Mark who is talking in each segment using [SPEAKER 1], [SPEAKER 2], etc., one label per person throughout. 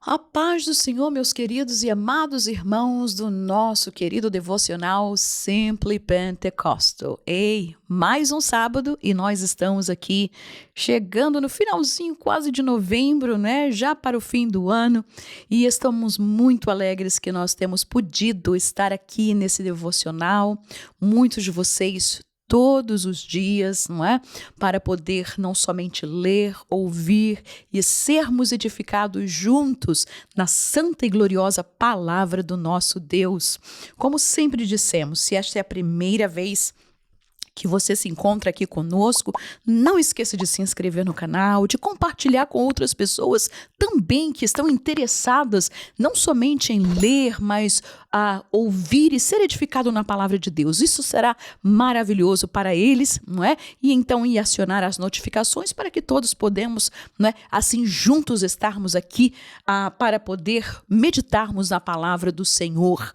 [SPEAKER 1] A paz do Senhor, meus queridos e amados irmãos do nosso querido devocional Simply Pentecostal. Ei, mais um sábado e nós estamos aqui chegando no finalzinho quase de novembro, né? Já para o fim do ano, e estamos muito alegres que nós temos podido estar aqui nesse devocional. Muitos de vocês todos os dias, não é? Para poder não somente ler, ouvir e sermos edificados juntos na santa e gloriosa palavra do nosso Deus. Como sempre dissemos, se esta é a primeira vez que você se encontra aqui conosco, não esqueça de se inscrever no canal, de compartilhar com outras pessoas também que estão interessadas não somente em ler, mas a ouvir e ser edificado na palavra de Deus. Isso será maravilhoso para eles, não é? E então ir acionar as notificações para que todos podemos, não é? Assim juntos estarmos aqui para poder meditarmos na palavra do Senhor.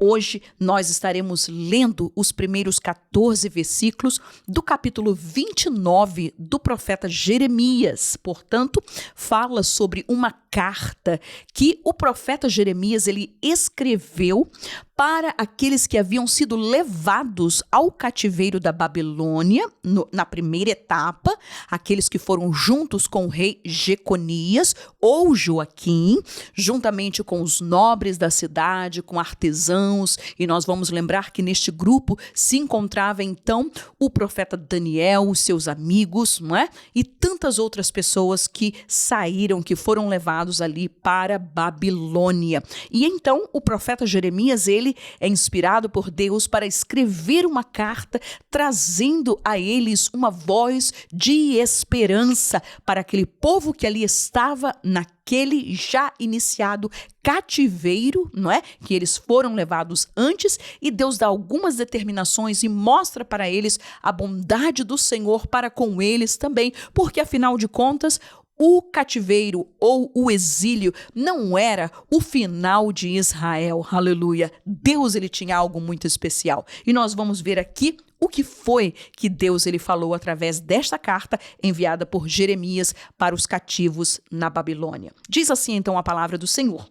[SPEAKER 1] Hoje nós estaremos lendo os primeiros 14 versículos do capítulo 29 do profeta Jeremias. Portanto, fala sobre uma carta que o profeta Jeremias ele escreveu para aqueles que haviam sido levados ao cativeiro da Babilônia, na primeira etapa, aqueles que foram juntos com o rei Jeconias ou Joaquim, juntamente com os nobres da cidade, com artesãos, e nós vamos lembrar que neste grupo se encontrava então o profeta Daniel, os seus amigos, não é? E tantas outras pessoas que saíram, que foram levados ali para Babilônia. E então o profeta Jeremias, ele é inspirado por Deus para escrever uma carta trazendo a eles uma voz de esperança para aquele povo que ali estava naquele já iniciado cativeiro, não é? Que eles foram levados antes, e Deus dá algumas determinações e mostra para eles a bondade do Senhor para com eles também, porque afinal de contas, o cativeiro ou o exílio não era o final de Israel, aleluia. Deus ele tinha algo muito especial. E nós vamos ver aqui o que foi que Deus ele falou através desta carta enviada por Jeremias para os cativos na Babilônia. Diz assim então a palavra do Senhor.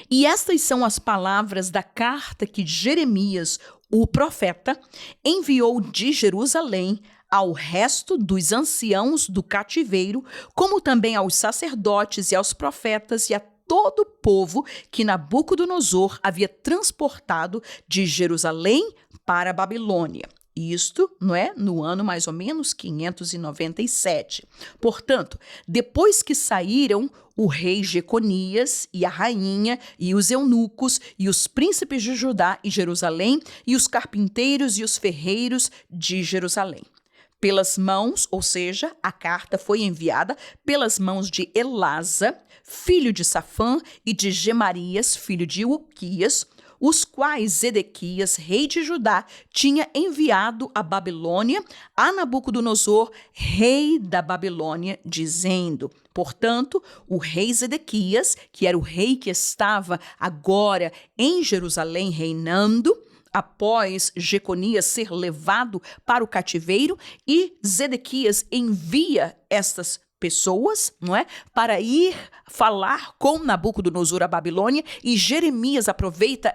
[SPEAKER 1] E estas são as palavras da carta que Jeremias, o profeta, enviou de Jerusalém ao resto dos anciãos do cativeiro, como também aos sacerdotes e aos profetas e a todo o povo que Nabucodonosor havia transportado de Jerusalém para a Babilônia. Isto, não é, no ano mais ou menos 597. Portanto, depois que saíram o rei Jeconias e a rainha e os eunucos e os príncipes de Judá e Jerusalém e os carpinteiros e os ferreiros de Jerusalém. Pelas mãos, ou seja, a carta foi enviada pelas mãos de Elasa, filho de Safã, e de Gemarias, filho de Uquias, os quais Zedequias, rei de Judá, tinha enviado à Babilônia a Nabucodonosor, rei da Babilônia, dizendo: portanto, o rei Zedequias, que era o rei que estava agora em Jerusalém reinando, após Jeconias ser levado para o cativeiro, e Zedequias envia estas pessoas, não é, para ir falar com Nabucodonosor à Babilônia, e Jeremias aproveita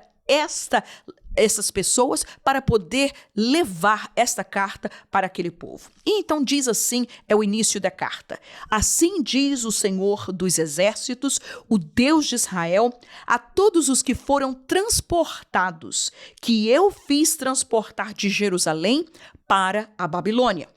[SPEAKER 1] essas pessoas para poder levar esta carta para aquele povo. E então diz assim, é o início da carta: assim diz o Senhor dos exércitos, o Deus de Israel, a todos os que foram transportados, que eu fiz transportar de Jerusalém para a Babilônia.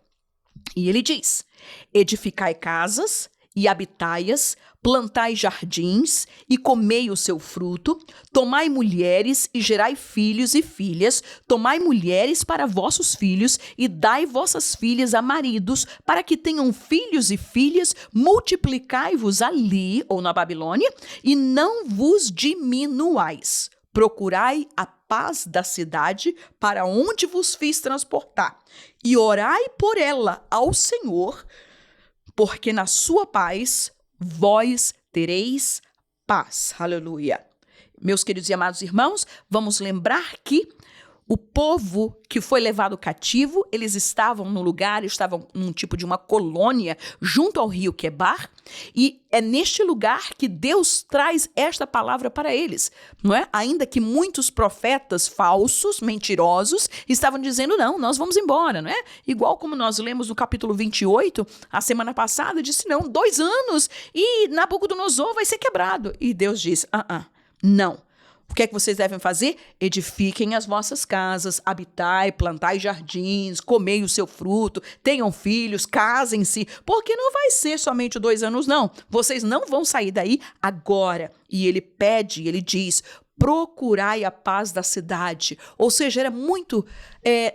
[SPEAKER 1] E ele diz: edificai casas e habitai-as, plantai jardins e comei o seu fruto, tomai mulheres e gerai filhos e filhas, tomai mulheres para vossos filhos e dai vossas filhas a maridos, para que tenham filhos e filhas, multiplicai-vos ali, ou na Babilônia, e não vos diminuais. Procurai a paz da cidade para onde vos fiz transportar, e orai por ela ao Senhor, porque na sua paz vós tereis paz. Aleluia. Meus queridos e amados irmãos, vamos lembrar que o povo que foi levado cativo, eles estavam no lugar, estavam num tipo de uma colônia junto ao rio Quebar, e é neste lugar que Deus traz esta palavra para eles, não é? Ainda que muitos profetas falsos, mentirosos, estavam dizendo, não, nós vamos embora, não é? Igual como nós lemos no capítulo 28, a semana passada, disse, não, 2 anos e Nabucodonosor vai ser quebrado. E Deus diz, não. O que é que vocês devem fazer? Edifiquem as vossas casas, habitai, plantai jardins, comei o seu fruto, tenham filhos, casem-se, porque não vai ser somente 2 anos, não. Vocês não vão sair daí agora. E ele diz, procurai a paz da cidade. Ou seja, era muito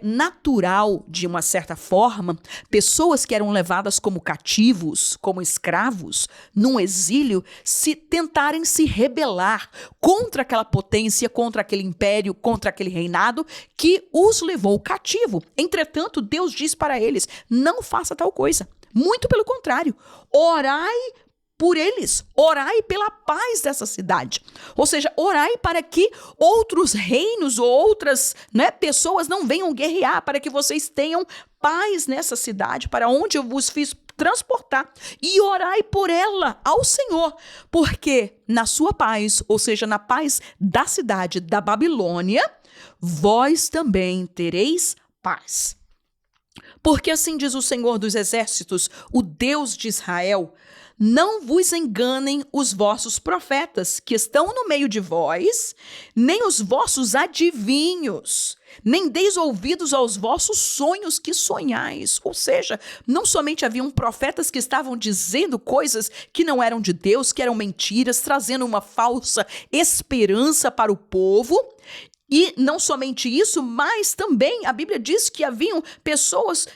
[SPEAKER 1] natural, de uma certa forma, pessoas que eram levadas como cativos, como escravos, num exílio, tentarem se rebelar contra aquela potência, contra aquele império, contra aquele reinado que os levou cativo. Entretanto, Deus diz para eles, não faça tal coisa. Muito pelo contrário, orai por eles, orai pela paz dessa cidade. Ou seja, orai para que outros reinos ou outras pessoas não venham guerrear, para que vocês tenham paz nessa cidade, para onde eu vos fiz transportar. E orai por ela ao Senhor, porque na sua paz, ou seja, na paz da cidade da Babilônia, vós também tereis paz. Porque assim diz o Senhor dos Exércitos, o Deus de Israel, não vos enganem os vossos profetas que estão no meio de vós, nem os vossos adivinhos, nem deis ouvidos aos vossos sonhos que sonhais. Ou seja, não somente haviam profetas que estavam dizendo coisas que não eram de Deus, que eram mentiras, trazendo uma falsa esperança para o povo. E não somente isso, mas também a Bíblia diz que haviam pessoas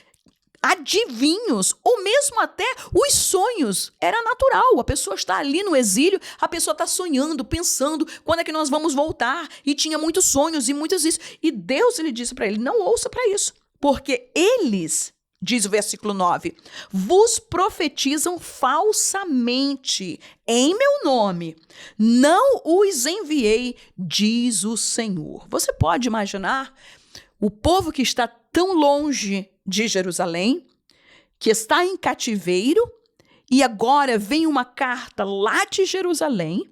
[SPEAKER 1] adivinhos, ou mesmo até os sonhos. Era natural, a pessoa está ali no exílio, a pessoa está sonhando, pensando, quando é que nós vamos voltar? E tinha muitos sonhos e muitas isso. E Deus, ele disse para ele, não ouça para isso, porque eles, diz o versículo 9, vos profetizam falsamente em meu nome. Não os enviei, diz o Senhor. Você pode imaginar o povo que está tão longe de Jerusalém, que está em cativeiro, e agora vem uma carta lá de Jerusalém,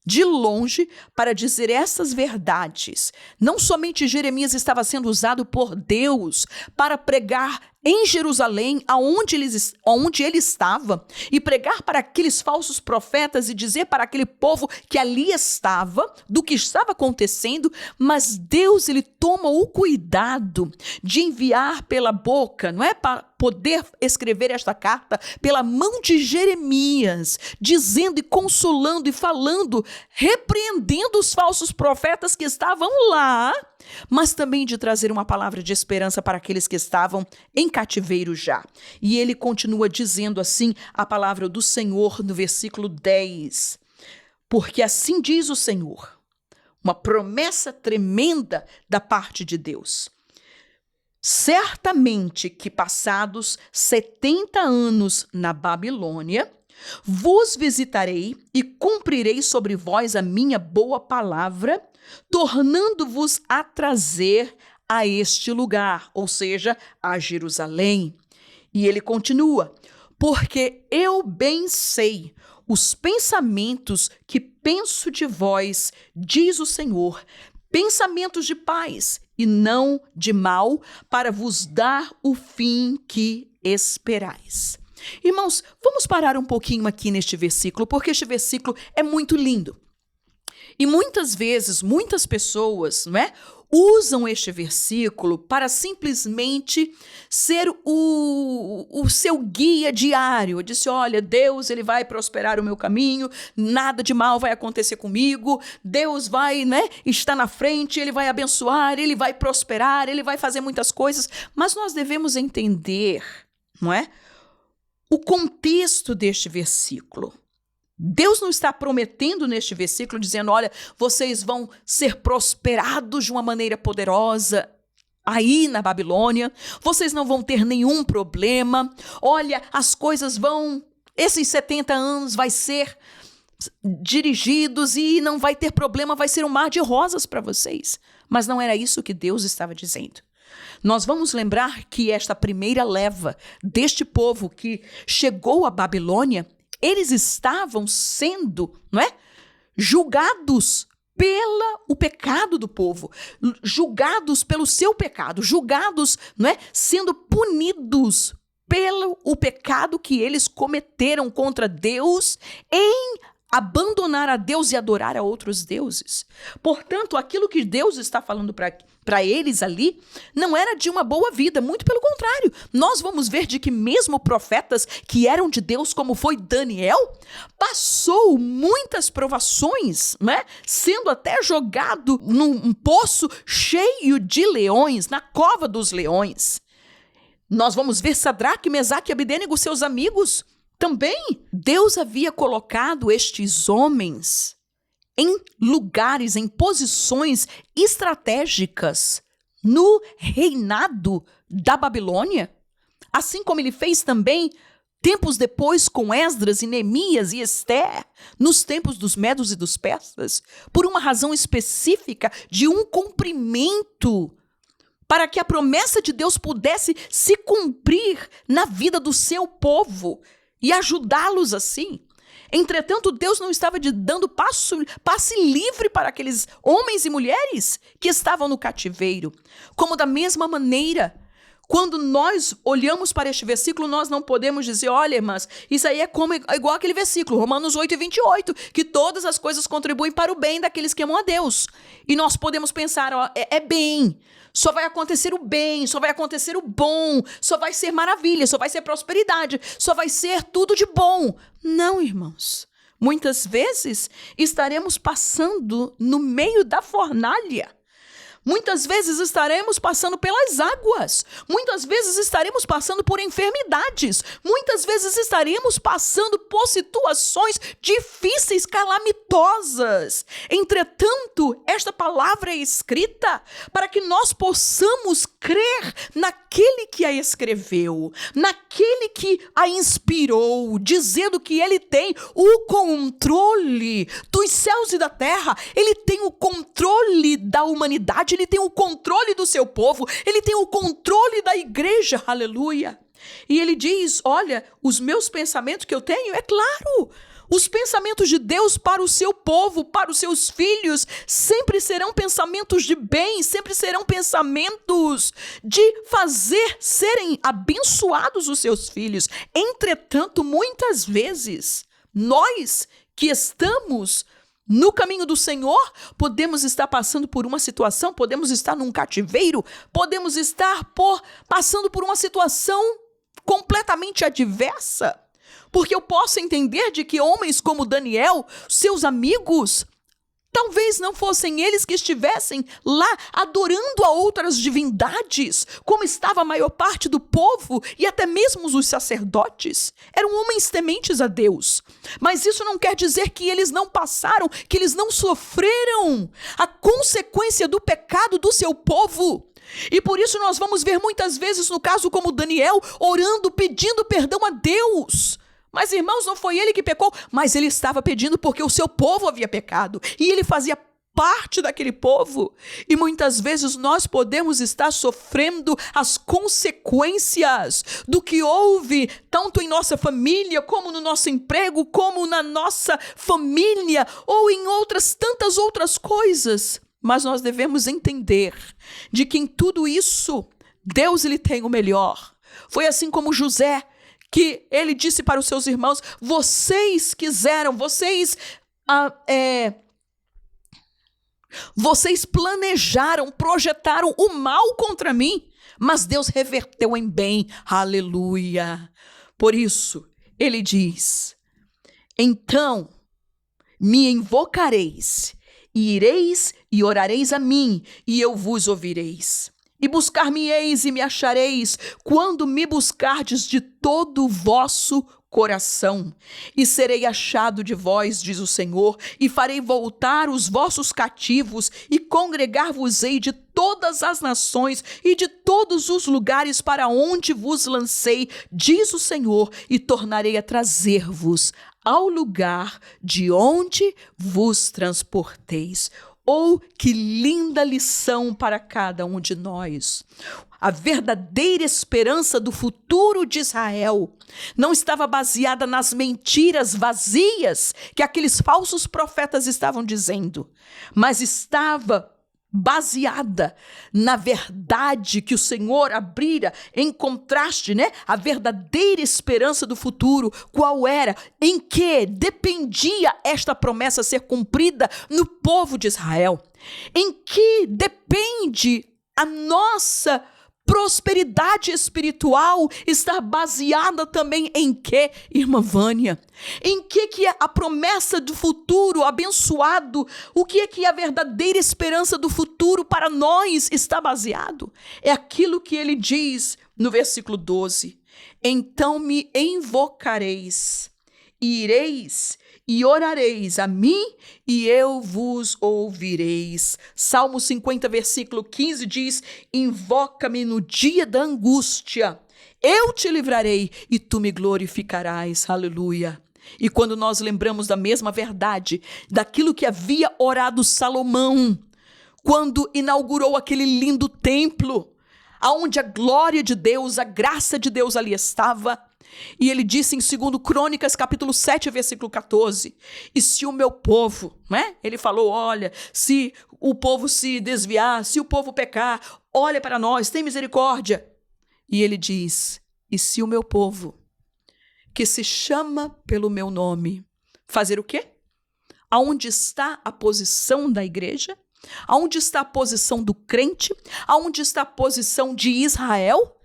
[SPEAKER 1] de longe, para dizer essas verdades. Não somente Jeremias estava sendo usado por Deus para pregar em Jerusalém, onde ele estava, e pregar para aqueles falsos profetas e dizer para aquele povo que ali estava, do que estava acontecendo, mas Deus, ele toma o cuidado de enviar pela boca, não é, para poder escrever esta carta, pela mão de Jeremias, dizendo e consolando e falando, repreendendo os falsos profetas que estavam lá, mas também de trazer uma palavra de esperança para aqueles que estavam em cativeiro já. E ele continua dizendo assim a palavra do Senhor no versículo 10. Porque assim diz o Senhor, uma promessa tremenda da parte de Deus. Certamente que passados 70 anos na Babilônia, vos visitarei e cumprirei sobre vós a minha boa palavra, tornando-vos a trazer a este lugar, ou seja, a Jerusalém. E ele continua, porque eu bem sei os pensamentos que penso de vós, diz o Senhor, pensamentos de paz e não de mal, para vos dar o fim que esperais. Irmãos, vamos parar um pouquinho aqui neste versículo, porque este versículo é muito lindo. E muitas vezes, muitas pessoas, não é, usam este versículo para simplesmente ser o seu guia diário. Disse, olha, Deus, ele vai prosperar o meu caminho, nada de mal vai acontecer comigo, Deus vai, estar na frente, ele vai abençoar, ele vai prosperar, ele vai fazer muitas coisas. Mas nós devemos entender, não é, o contexto deste versículo. Deus não está prometendo neste versículo, dizendo, olha, vocês vão ser prosperados de uma maneira poderosa aí na Babilônia, vocês não vão ter nenhum problema, olha, as coisas vão, esses 70 anos vai ser dirigidos e não vai ter problema, vai ser um mar de rosas para vocês. Mas não era isso que Deus estava dizendo. Nós vamos lembrar que esta primeira leva deste povo que chegou à Babilônia, eles estavam sendo, julgados pelo pecado do povo, julgados pelo seu pecado, julgados, sendo punidos pelo o pecado que eles cometeram contra Deus em abandonar a Deus e adorar a outros deuses. Portanto, aquilo que Deus está falando para eles ali não era de uma boa vida, muito pelo contrário. Nós vamos ver de que mesmo profetas que eram de Deus, como foi Daniel, passou muitas provações, sendo até jogado num poço cheio de leões, na cova dos leões. Nós vamos ver Sadraque, Mesaque e Abedênego, seus amigos, também. Deus havia colocado estes homens em lugares, em posições estratégicas no reinado da Babilônia, assim como ele fez também tempos depois com Esdras e Neemias e Ester, nos tempos dos medos e dos persas, por uma razão específica de um cumprimento, para que a promessa de Deus pudesse se cumprir na vida do seu povo e ajudá-los assim. Entretanto, Deus não estava dando passe livre para aqueles homens e mulheres que estavam no cativeiro. Como da mesma maneira, quando nós olhamos para este versículo, nós não podemos dizer, olha, irmãs, isso aí é igual aquele versículo, Romanos 8:28, que todas as coisas contribuem para o bem daqueles que amam a Deus. E nós podemos pensar, é bem, só vai acontecer o bem, só vai acontecer o bom, só vai ser maravilha, só vai ser prosperidade, só vai ser tudo de bom. Não, irmãos. Muitas vezes estaremos passando no meio da fornalha. Muitas vezes estaremos passando pelas águas. Muitas vezes estaremos passando por enfermidades. Muitas vezes estaremos passando por situações difíceis, calamitosas. Entretanto, esta palavra é escrita para que nós possamos crer naquele que a escreveu, naquele que a inspirou, dizendo que ele tem o controle dos céus e da terra. Ele tem o controle da humanidade. Ele tem o controle do seu povo, ele tem o controle da igreja, aleluia. E ele diz, olha, os meus pensamentos que eu tenho, é claro, os pensamentos de Deus para o seu povo, para os seus filhos, sempre serão pensamentos de bem, sempre serão pensamentos de fazer serem abençoados os seus filhos. Entretanto, muitas vezes, nós que estamos no caminho do Senhor, podemos estar passando por uma situação, podemos estar num cativeiro, podemos estar passando por uma situação completamente adversa. Porque eu posso entender de que homens como Daniel, seus amigos, talvez não fossem eles que estivessem lá adorando a outras divindades, como estava a maior parte do povo e até mesmo os sacerdotes. Eram homens tementes a Deus. Mas isso não quer dizer que eles não passaram, que eles não sofreram a consequência do pecado do seu povo. E por isso nós vamos ver muitas vezes, no caso como Daniel, orando, pedindo perdão a Deus. Mas, irmãos, não foi ele que pecou, mas ele estava pedindo porque o seu povo havia pecado. E ele fazia parte daquele povo. E muitas vezes nós podemos estar sofrendo as consequências do que houve, tanto em nossa família, como no nosso emprego, como na nossa família, ou em tantas outras coisas. Mas nós devemos entender de que em tudo isso, Deus ele tem o melhor. Foi assim como José, que ele disse para os seus irmãos, vocês planejaram, projetaram o mal contra mim, mas Deus reverteu em bem, aleluia. Por isso, ele diz, então me invocareis, e ireis e orareis a mim, e eu vos ouvireis. E buscar-me-eis e me achareis, quando me buscardes de todo o vosso coração. E serei achado de vós, diz o Senhor, e farei voltar os vossos cativos, e congregar-vos-ei de todas as nações e de todos os lugares para onde vos lancei, diz o Senhor, e tornarei a trazer-vos ao lugar de onde vos transporteis. Oh, que linda lição para cada um de nós. A verdadeira esperança do futuro de Israel não estava baseada nas mentiras vazias que aqueles falsos profetas estavam dizendo, mas estava baseada na verdade que o Senhor abrira em contraste, né? A verdadeira esperança do futuro, qual era? Em que dependia esta promessa ser cumprida no povo de Israel? Em que depende a nossa prosperidade espiritual está baseada também em quê, irmã Vânia? Em que é a promessa do futuro abençoado? O que é a verdadeira esperança do futuro para nós está baseado? É aquilo que ele diz no versículo 12. Então me invocareis, e ireis e orareis a mim, e eu vos ouvireis. Salmo 50, versículo 15 diz: invoca-me no dia da angústia, eu te livrarei e tu me glorificarás. Aleluia. E quando nós lembramos da mesma verdade, daquilo que havia orado Salomão, quando inaugurou aquele lindo templo, aonde a glória de Deus, a graça de Deus ali estava. E ele disse em 2 Crônicas, capítulo 7, versículo 14, e se o meu povo, né? Ele falou, olha, se o povo se desviar, se o povo pecar, olha para nós, tem misericórdia. E ele diz, e se o meu povo, que se chama pelo meu nome, fazer o quê? Aonde está a posição da igreja? Aonde está a posição do crente? Aonde está a posição de Israel?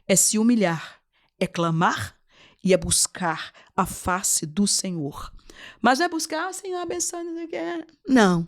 [SPEAKER 1] É se humilhar, é clamar e é buscar a face do Senhor. Mas não é buscar, Senhor, abençoe, não sei o que. Não.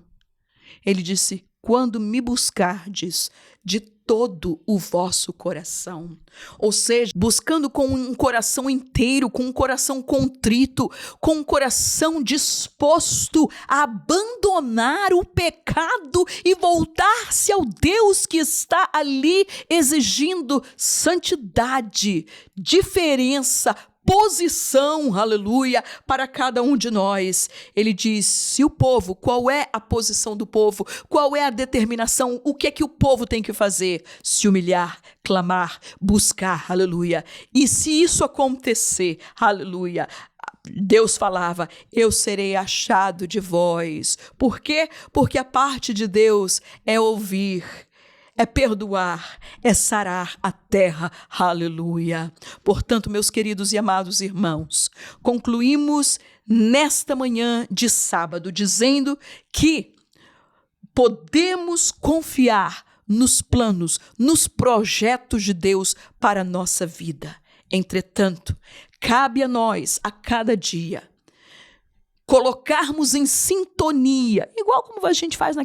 [SPEAKER 1] Ele disse, quando me buscardes de todo o vosso coração. Ou seja, buscando com um coração inteiro, com um coração contrito, com um coração disposto a abandonar o pecado e voltar-se ao Deus que está ali exigindo santidade, diferença, posição, aleluia, para cada um de nós. Ele diz, se o povo, qual é a posição do povo? Qual é a determinação? O que é que o povo tem que fazer? Se humilhar, clamar, buscar, aleluia. E se isso acontecer, aleluia, Deus falava, eu serei achado de vós. Por quê? Porque a parte de Deus é ouvir, é perdoar, é sarar a terra, aleluia. Portanto, meus queridos e amados irmãos, concluímos nesta manhã de sábado dizendo que podemos confiar nos planos, nos projetos de Deus para a nossa vida. Entretanto, cabe a nós, a cada dia, colocarmos em sintonia, igual como a gente faz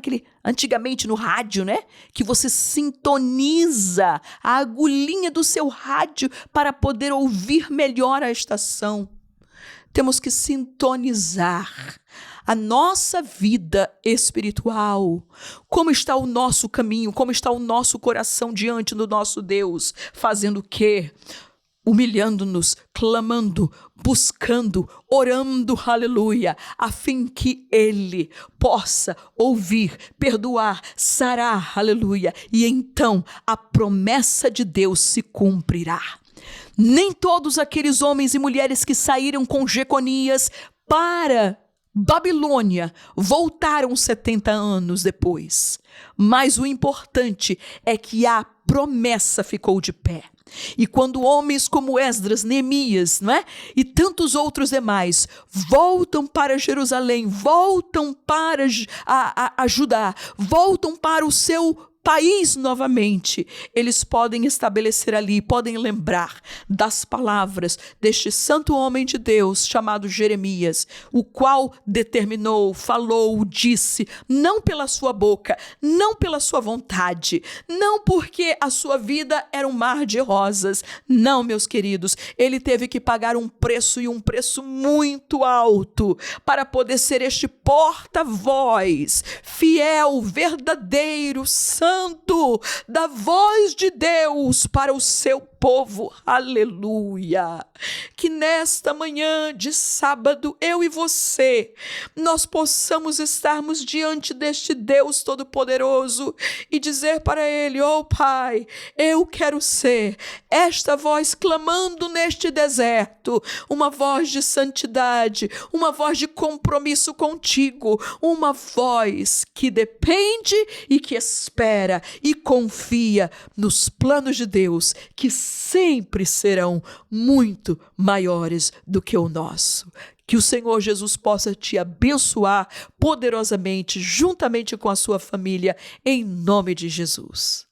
[SPEAKER 1] antigamente no rádio, né? Que você sintoniza a agulhinha do seu rádio para poder ouvir melhor a estação. Temos que sintonizar a nossa vida espiritual. Como está o nosso caminho, como está o nosso coração diante do nosso Deus, fazendo o quê? Humilhando-nos, clamando, buscando, orando, aleluia, a fim que Ele possa ouvir, perdoar, sarar, aleluia, e então a promessa de Deus se cumprirá. Nem todos aqueles homens e mulheres que saíram com Jeconias para Babilônia voltaram 70 anos depois, mas o importante é que a promessa ficou de pé. E quando homens como Esdras, Neemias, não é? E tantos outros demais voltam para Jerusalém, voltam para Judá, voltam para o seu país novamente, eles podem estabelecer ali, podem lembrar das palavras deste santo homem de Deus chamado Jeremias, o qual determinou, falou, disse, não pela sua boca, não pela sua vontade, não porque a sua vida era um mar de rosas, não, meus queridos, ele teve que pagar um preço e um preço muito alto para poder ser este porta-voz, fiel, verdadeiro, santo, Santo, da voz de Deus para o seu povo. Aleluia! Que nesta manhã de sábado, eu e você, nós possamos estarmos diante deste Deus Todo-Poderoso e dizer para Ele: ó Pai, eu quero ser esta voz clamando neste deserto, uma voz de santidade, uma voz de compromisso contigo, uma voz que depende e que espera e confia nos planos de Deus, que sempre serão muito maiores do que o nosso. Que o Senhor Jesus possa te abençoar poderosamente, juntamente com a sua família, em nome de Jesus.